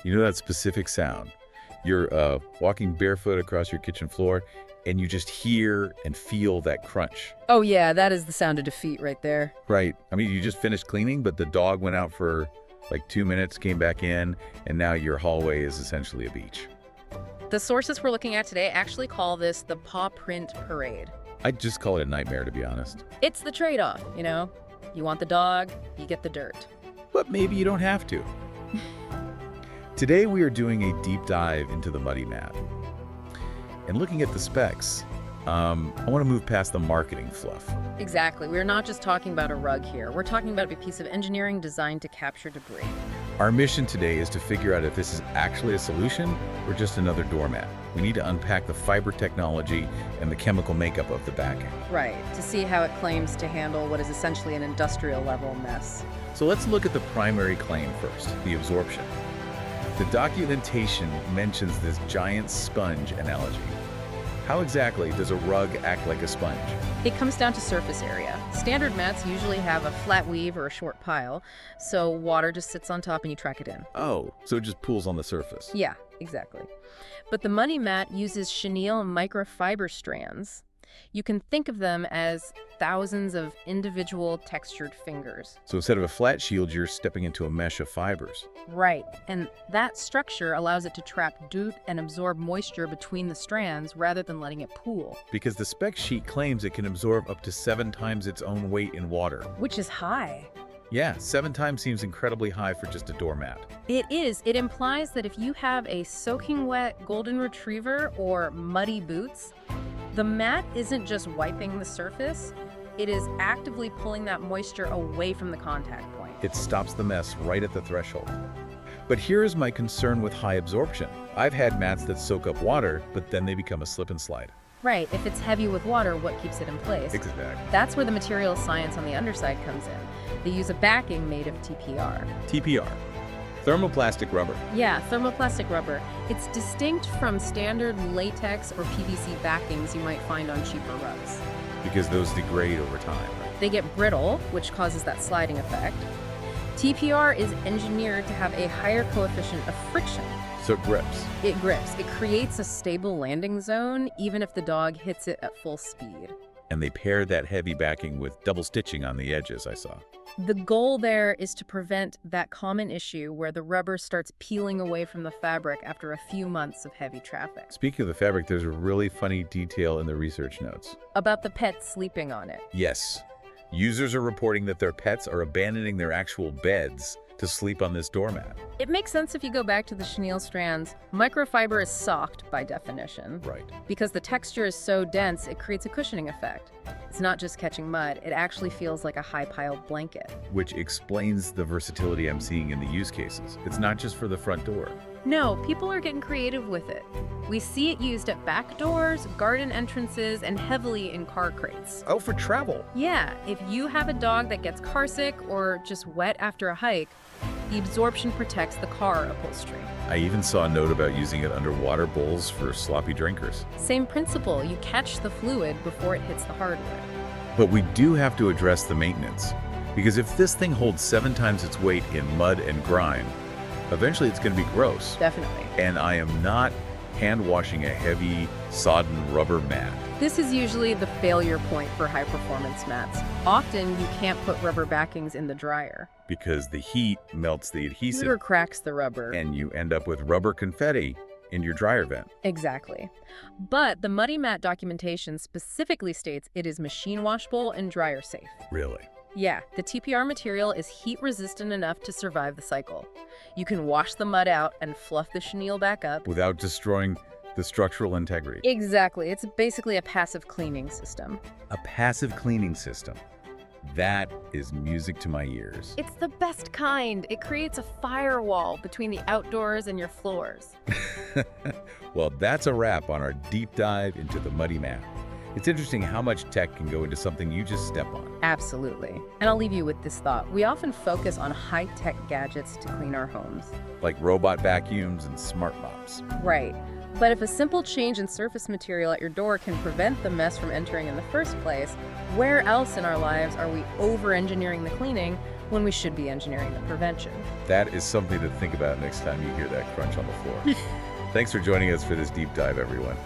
You know that specific sound? You're walking barefoot across your kitchen floor, and you just hear and feel that crunch. Oh yeah, that is the sound of defeat right there. Right. I mean, you just finished cleaning, but the dog went out for like 2 minutes, came back in, and now your hallway is essentially a beach. The sources we're looking at today actually call this the paw print parade. I'd just call it a nightmare, to be honest. It's the trade-off, you know? You want the dog, you get the dirt. But maybe you don't have to. Today we are doing a deep dive into the Muddy Mat. And looking at the specs, I want to move past the marketing fluff. Exactly. We're not just talking about a rug here. We're talking about a piece of engineering designed to capture debris. Our mission today is to figure out if this is actually a solution or just another doormat. We need to unpack the fiber technology and the chemical makeup of the backing. Right, to see how it claims to handle what is essentially an industrial-level mess. So let's look at the primary claim first, the absorption. The documentation mentions this giant sponge analogy. How exactly does a rug act like a sponge? It comes down to surface area. Standard mats usually have a flat weave or a short pile, so water just sits on top and you track it in. Oh, so it just pools on the surface. Yeah, exactly. But the Muddy Mat uses chenille microfiber strands. You can think of them as thousands of individual textured fingers. So instead of a flat shield, you're stepping into a mesh of fibers. Right, and that structure allows it to trap dirt and absorb moisture between the strands rather than letting it pool. Because the spec sheet claims it can absorb up to 7 times its own weight in water. Which is high. Yeah, 7 times seems incredibly high for just a doormat. It is. It implies that if you have a soaking wet golden retriever or muddy boots, the mat isn't just wiping the surface, it is actively pulling that moisture away from the contact point. It stops the mess right at the threshold. But here is my concern with high absorption. I've had mats that soak up water, but then they become a slip and slide. Right, if it's heavy with water, what keeps it in place? Exactly. That's where the material science on the underside comes in. They use a backing made of TPR. TPR, thermoplastic rubber. Yeah, thermoplastic rubber. It's distinct from standard latex or PVC backings you might find on cheaper rugs. Because those degrade over time. They get brittle, which causes that sliding effect. TPR is engineered to have a higher coefficient of friction. So it grips. It grips. It creates a stable landing zone, even if the dog hits it at full speed. And they pair that heavy backing with double stitching on the edges, I saw. The goal there is to prevent that common issue where the rubber starts peeling away from the fabric after a few months of heavy traffic. Speaking of the fabric, there's a really funny detail in the research notes. About the pet sleeping on it. Yes. Users are reporting that their pets are abandoning their actual beds to sleep on this doormat. It makes sense if you go back to the chenille strands. Microfiber is soft by definition. Right. Because the texture is so dense, it creates a cushioning effect. It's not just catching mud, it actually feels like a high-piled blanket. Which explains the versatility I'm seeing in the use cases. It's not just for the front door. No, people are getting creative with it. We see it used at back doors, garden entrances, and heavily in car crates. Oh, for travel. Yeah, if you have a dog that gets carsick or just wet after a hike, the absorption protects the car upholstery. I even saw a note about using it under water bowls for sloppy drinkers. Same principle, you catch the fluid before it hits the hardwood. But we do have to address the maintenance. Because if this thing holds 7 times its weight in mud and grime, eventually it's going to be gross. Definitely. And I am not hand-washing a heavy, sodden rubber mat. This is usually the failure point for high-performance mats. Often, you can't put rubber backings in the dryer. Because the heat melts the adhesive. Or cracks the rubber. And you end up with rubber confetti in your dryer vent. Exactly. But the Muddy Mat documentation specifically states it is machine washable and dryer safe. Really? Yeah, the TPR material is heat resistant enough to survive the cycle. You can wash the mud out and fluff the chenille back up. Without destroying the structural integrity. Exactly. It's basically a passive cleaning system. A passive cleaning system. That is music to my ears. It's the best kind. It creates a firewall between the outdoors and your floors. Well, that's a wrap on our deep dive into the Muddy Mat. It's interesting how much tech can go into something you just step on. Absolutely. And I'll leave you with this thought. We often focus on high-tech gadgets to clean our homes. Like robot vacuums and smart mops. Right. But if a simple change in surface material at your door can prevent the mess from entering in the first place, where else in our lives are we over-engineering the cleaning when we should be engineering the prevention. That is something to think about next time you hear that crunch on the floor. Thanks for joining us for this deep dive, everyone.